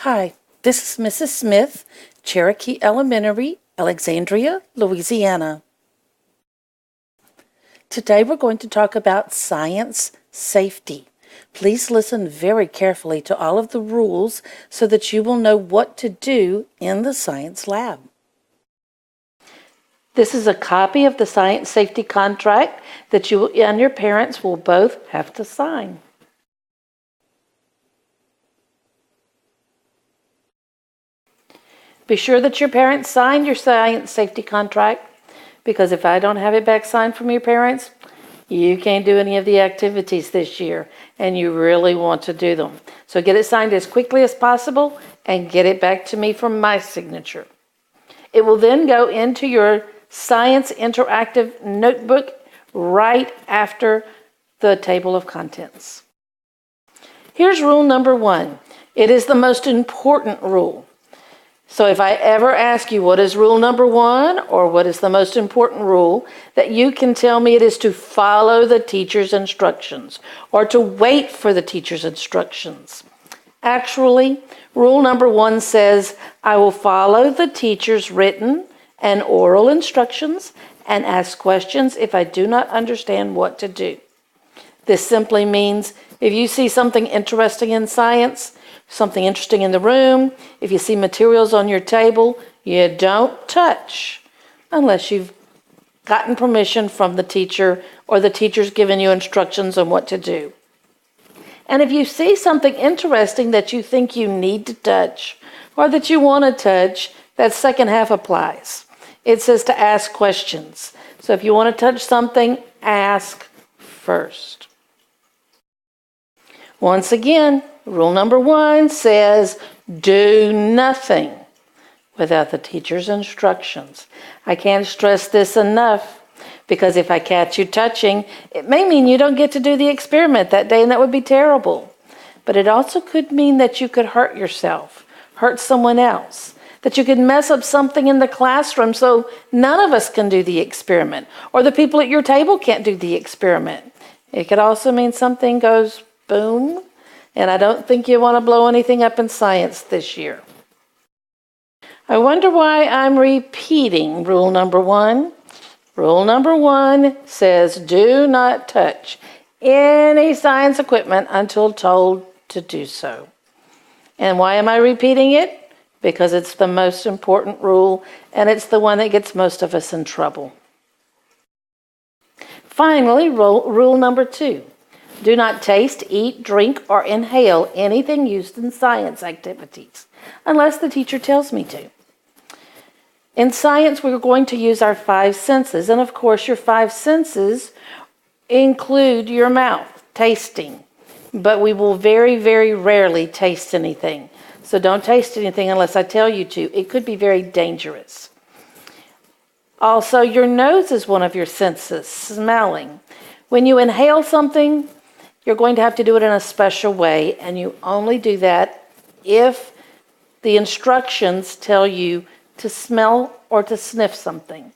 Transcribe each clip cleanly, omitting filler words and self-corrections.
Hi, this is Mrs. Smith, Cherokee Elementary, Alexandria, Louisiana. Today we're going to talk about science safety. Please listen very carefully to all of the rules so that you will know what to do in the science lab. This is a copy of the science safety contract that you and your parents will both have to sign. Be sure that your parents signed your science safety contract, because if I don't have it back signed from your parents, you can't do any of the activities this year, and you really want to do them. So get it signed as quickly as possible and get it back to me for my signature. It will then go into your Science Interactive notebook right after the table of contents. Here's rule number 1. It is the most important rule. So if I ever ask you what is rule number 1 or what is the most important rule, that you can tell me it is to follow the teacher's instructions or to wait for the teacher's instructions. Actually, rule number 1 says, I will follow the teacher's written and oral instructions and ask questions if I do not understand what to do. This simply means if you see something interesting in science, something interesting in the room, if you see materials on your table, you don't touch unless you've gotten permission from the teacher or the teacher's given you instructions on what to do. And if you see something interesting that you think you need to touch or that you want to touch, that second half applies. It says to ask questions. So if you want to touch something, ask first. Once again, rule number 1 says, do nothing without the teacher's instructions. I can't stress this enough, because if I catch you touching, it may mean you don't get to do the experiment that day, and that would be terrible. But it also could mean that you could hurt yourself, hurt someone else, that you could mess up something in the classroom so none of us can do the experiment, or the people at your table can't do the experiment. It could also mean something goes boom, and I don't think you want to blow anything up in science this year. I wonder why I'm repeating rule number 1. Rule number 1 says do not touch any science equipment until told to do so. And why am I repeating it? Because it's the most important rule, and it's the one that gets most of us in trouble. Finally, rule number 2. Do not taste, eat, drink, or inhale anything used in science activities, unless the teacher tells me to. In science, we're going to use our 5 senses, and of course your 5 senses include your mouth, tasting, but we will very, very rarely taste anything. So don't taste anything unless I tell you to. It could be very dangerous. Also, your nose is one of your senses, smelling. When you inhale something, you're going to have to do it in a special way, and you only do that if the instructions tell you to smell or to sniff something.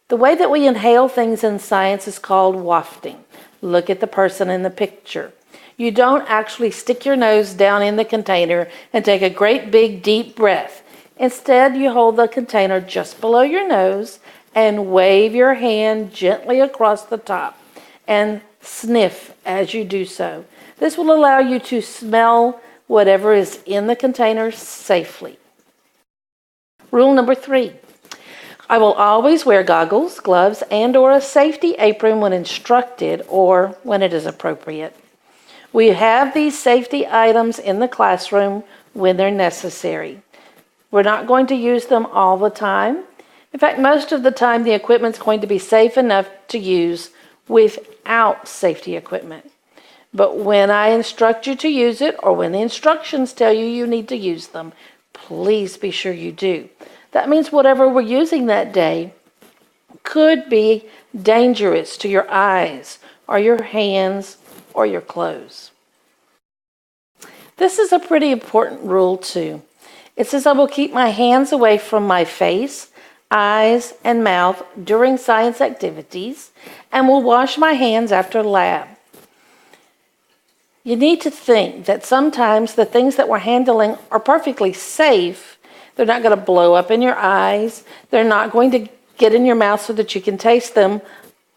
The way that we inhale things in science is called wafting. Look at the person in the picture. You don't actually stick your nose down in the container and take a great big deep breath. Instead, you hold the container just below your nose and wave your hand gently across the top and sniff as you do so. This will allow you to smell whatever is in the container safely. Rule number 3. I will always wear goggles, gloves, and/or a safety apron when instructed or when it is appropriate. We have these safety items in the classroom when they're necessary. We're not going to use them all the time. In fact, most of the time the equipment's going to be safe enough to use without safety equipment. But when I instruct you to use it, or when the instructions tell you you need to use them, please be sure you do. That means whatever we're using that day could be dangerous to your eyes or your hands or your clothes. This is a pretty important rule too. It says I will keep my hands away from my face, eyes, and mouth during science activities, and will wash my hands after lab. You need to think that sometimes the things that we're handling are perfectly safe. They're not going to blow up in your eyes. They're not going to get in your mouth so that you can taste them,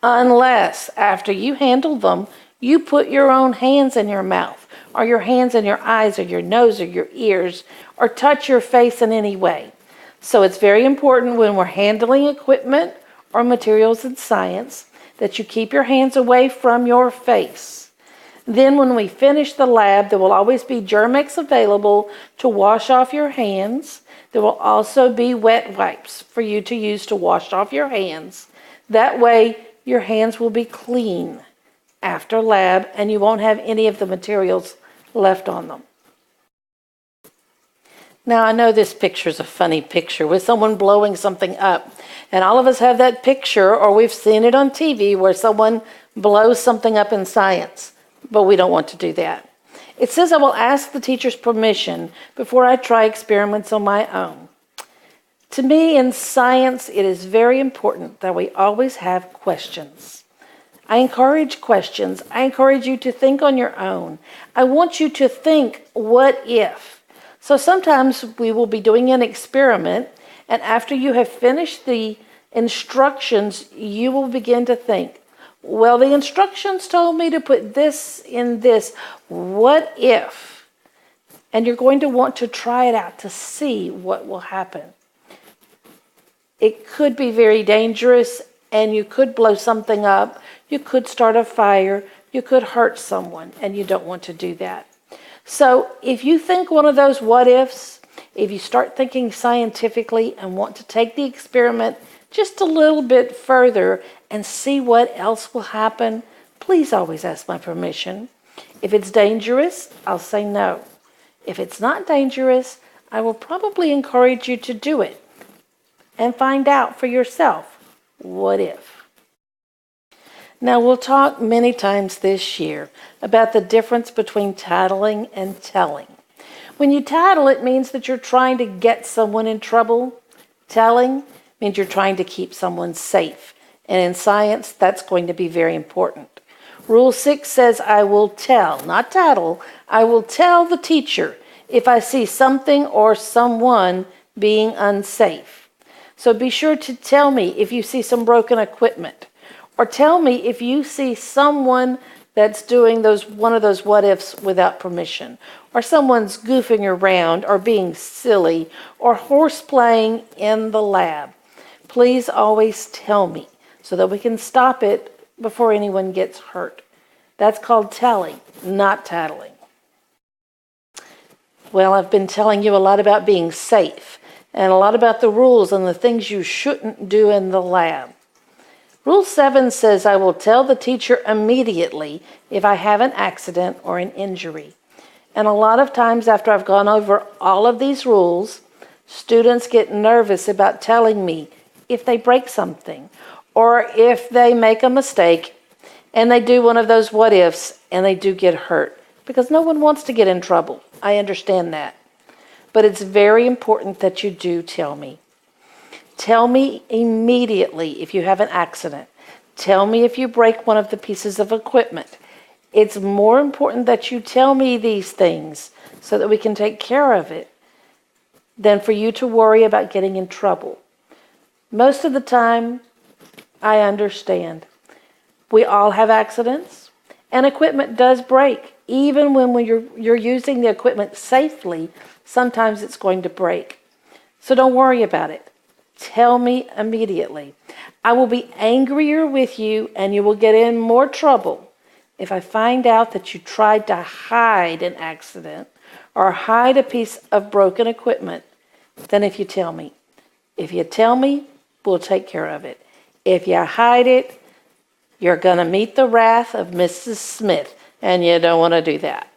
unless after you handle them, you put your own hands in your mouth, or your hands in your eyes, or your nose, or your ears, or touch your face in any way. So it's very important when we're handling equipment or materials in science that you keep your hands away from your face. Then when we finish the lab, there will always be Germ-X available to wash off your hands. There will also be wet wipes for you to use to wash off your hands. That way, your hands will be clean after lab and you won't have any of the materials left on them. Now, I know this picture is a funny picture with someone blowing something up. And all of us have that picture, or we've seen it on TV, where someone blows something up in science. But we don't want to do that. It says I will ask the teacher's permission before I try experiments on my own. To me, in science, it is very important that we always have questions. I encourage questions. I encourage you to think on your own. I want you to think, what if? So sometimes we will be doing an experiment, and after you have finished the instructions, you will begin to think, well, the instructions told me to put this in this. What if? And you're going to want to try it out to see what will happen. It could be very dangerous, and you could blow something up. You could start a fire. You could hurt someone, and you don't want to do that. So if you think one of those what ifs, if you start thinking scientifically and want to take the experiment just a little bit further and see what else will happen, please always ask my permission. If it's dangerous, I'll say no. If it's not dangerous, I will probably encourage you to do it and find out for yourself, what if? Now, we'll talk many times this year about the difference between tattling and telling. When you tattle, it means that you're trying to get someone in trouble. Telling means you're trying to keep someone safe. And in science, that's going to be very important. Rule 6 says, I will tell, not tattle, I will tell the teacher if I see something or someone being unsafe. So be sure to tell me if you see some broken equipment, or tell me if you see someone that's doing one of those what ifs without permission, or someone's goofing around or being silly or horseplaying in the lab. Please always tell me so that we can stop it before anyone gets hurt. That's called telling, not tattling. Well, I've been telling you a lot about being safe and a lot about the rules and the things you shouldn't do in the lab. Rule 7 says I will tell the teacher immediately if I have an accident or an injury. And a lot of times after I've gone over all of these rules, students get nervous about telling me if they break something or if they make a mistake and they do one of those what ifs and they do get hurt, because no one wants to get in trouble. I understand that. But it's very important that you do tell me. Tell me immediately if you have an accident. Tell me if you break one of the pieces of equipment. It's more important that you tell me these things so that we can take care of it than for you to worry about getting in trouble. Most of the time, I understand. We all have accidents, and equipment does break. Even when you're using the equipment safely, sometimes it's going to break. So don't worry about it. Tell me immediately. I will be angrier with you and you will get in more trouble if I find out that you tried to hide an accident or hide a piece of broken equipment than if you tell me. If you tell me, we'll take care of it. If you hide it, you're going to meet the wrath of Mrs. Smith, and you don't want to do that.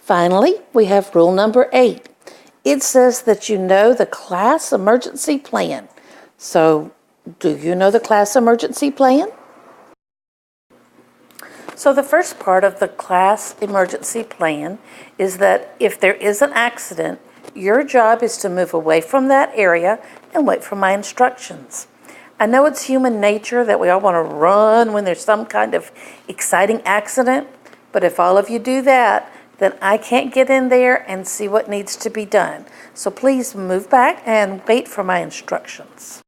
Finally, we have rule number 8. It says that you know the class emergency plan. So, do you know the class emergency plan? So the first part of the class emergency plan is that if there is an accident, your job is to move away from that area and wait for my instructions. I know it's human nature that we all want to run when there's some kind of exciting accident, But if all of you do that, then I can't get in there and see what needs to be done. So please move back and wait for my instructions.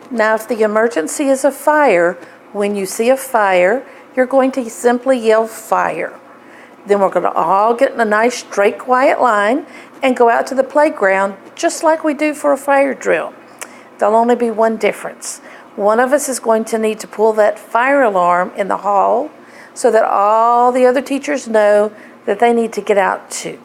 Now, if the emergency is a fire, when you see a fire, you're going to simply yell fire. Then we're going to all get in a nice straight quiet line and go out to the playground just like we do for a fire drill. There'll only be one difference. One of us is going to need to pull that fire alarm in the hall so that all the other teachers know that they need to get out too.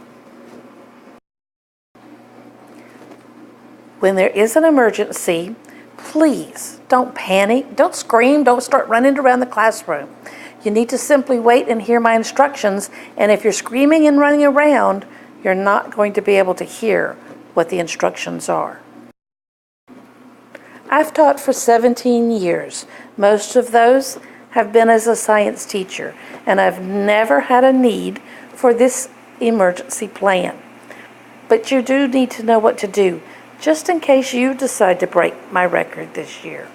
When there is an emergency, please don't panic, don't scream, don't start running around the classroom. You need to simply wait and hear my instructions, and if you're screaming and running around, you're not going to be able to hear what the instructions are. I've taught for 17 years. Most of those have been as a science teacher, and I've never had a need for this emergency plan. But you do need to know what to do, just in case you decide to break my record this year.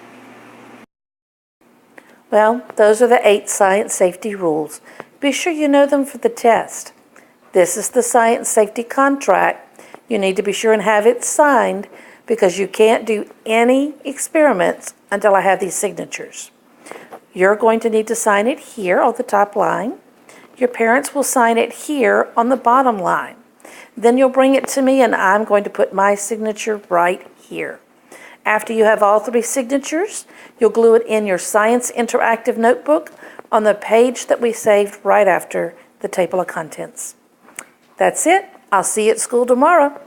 Well, those are the 8 science safety rules. Be sure you know them for the test. This is the science safety contract. You need to be sure and have it signed because you can't do any experiments until I have these signatures. You're going to need to sign it here on the top line. Your parents will sign it here on the bottom line. Then you'll bring it to me and I'm going to put my signature right here. After you have all 3 signatures, you'll glue it in your Science Interactive Notebook on the page that we saved right after the table of contents. That's it. I'll see you at school tomorrow.